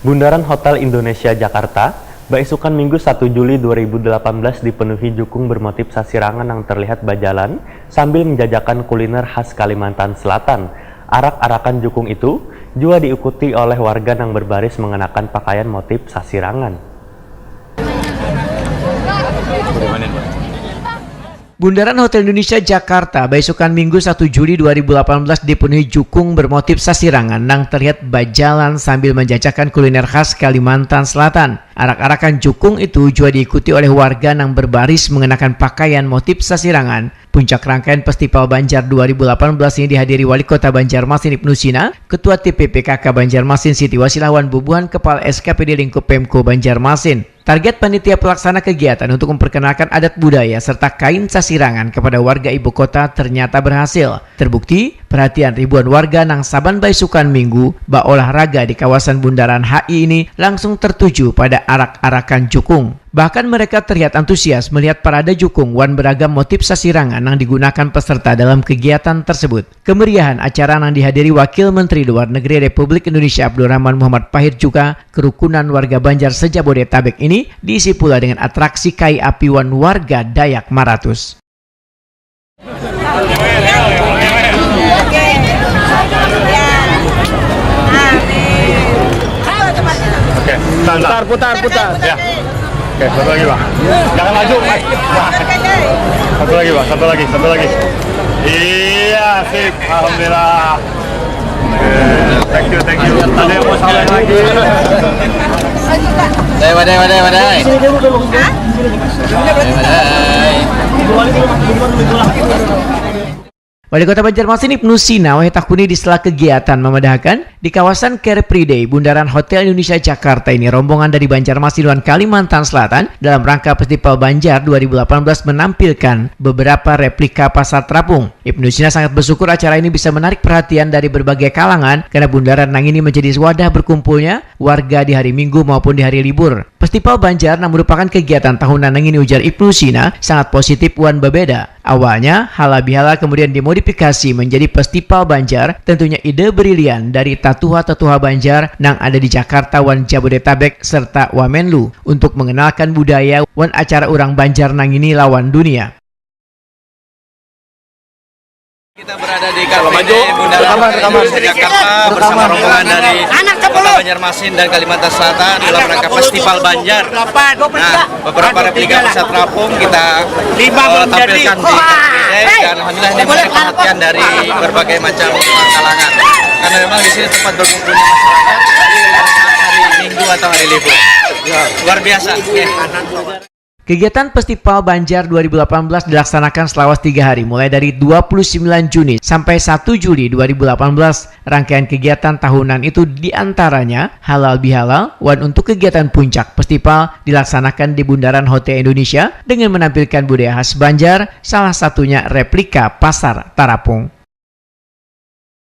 Bundaran Hotel Indonesia Jakarta, beisukan Minggu 1 Juli 2018 dipenuhi jukung bermotif sasirangan yang terlihat berjalan sambil menjajakan kuliner khas Kalimantan Selatan. Arak-arakan jukung itu juga diikuti oleh warga yang berbaris mengenakan pakaian motif sasirangan. Bundaran Hotel Indonesia Jakarta, beisukan Minggu 1 Juli 2018 dipenuhi jukung bermotif sasirangan yang terlihat berjalan sambil menjajakan kuliner khas Kalimantan Selatan. Arak-arakan jukung itu juga diikuti oleh warga yang berbaris mengenakan pakaian motif sasirangan. Puncak rangkaian Festival Banjar 2018 ini dihadiri Wali Kota Banjarmasin Ibnu Sina, Ketua TPPKK Banjarmasin Siti Wasilawan Bubuhan, Kepala SKPD Lingkup Pemko Banjarmasin. Target panitia pelaksana kegiatan untuk memperkenalkan adat budaya serta kain sasirangan kepada warga ibu kota ternyata berhasil. Terbukti, perhatian ribuan warga nang saban baisukan Minggu bak olahraga di kawasan Bundaran HI ini langsung tertuju pada arak-arakan jukung. Bahkan mereka terlihat antusias melihat parade jukung wan beragam motif sasirangan yang digunakan peserta dalam kegiatan tersebut. Kemeriahan acara yang dihadiri Wakil Menteri Luar Negeri Republik Indonesia Abdurrahman Muhammad Pahir juga kerukunan warga Banjar se-Jabodetabek ini diisi pula dengan atraksi kai api wan warga Dayak Maratus. Oke, putar. Ya. Oke, satu lagi, Bang. Jangan maju, Mas. Satu lagi. Iya, sip. Alhamdulillah. Thank you. Ada yang mau salah lagi? Wadai. Wali Kota Banjarmasin Ibnu Sina Wahetakuni di sela kegiatan memadahkan di kawasan Car Free Day Bundaran Hotel Indonesia Jakarta ini rombongan dari Banjarmasin dan Kalimantan Selatan dalam rangka Festival Banjar 2018 menampilkan beberapa replika pasar terapung. Ibnu Sina sangat bersyukur acara ini bisa menarik perhatian dari berbagai kalangan karena Bundaran Nang ini menjadi wadah berkumpulnya warga di hari Minggu maupun di hari libur. Festival Banjar yang merupakan kegiatan tahunan yang ini, ujar Ibnu Sina, sangat positif wan berbeda. Awalnya, halal-bihalal kemudian dimodifikasi menjadi Festival Banjar, tentunya ide brilian dari tatuha-tatuha Banjar yang ada di Jakarta wan Jabodetabek serta Wamenlu untuk mengenalkan budaya wan acara urang Banjar nang ini lawan dunia. Kita berada di Kafe Bundaran Hotel Jakarta bersama rombongan dari Kota Banjarmasin dan Kalimantan Selatan dalam rangka Festival Banjar. Nah, beberapa replika pasar terapung kita tampilkan di Kafe dan alhamdulillah ini menarik perhatian dari berbagai macam kalangan. Karena memang di sini tempat berkumpulnya masyarakat hari Minggu atau hari libur. Luar biasa. Kegiatan Festival Banjar 2018 dilaksanakan selama 3 hari mulai dari 29 Juni sampai 1 Juli 2018. Rangkaian kegiatan tahunan itu diantaranya halal bihalal wan untuk kegiatan puncak festival dilaksanakan di Bundaran Hotel Indonesia dengan menampilkan budaya khas Banjar, salah satunya replika pasar terapung.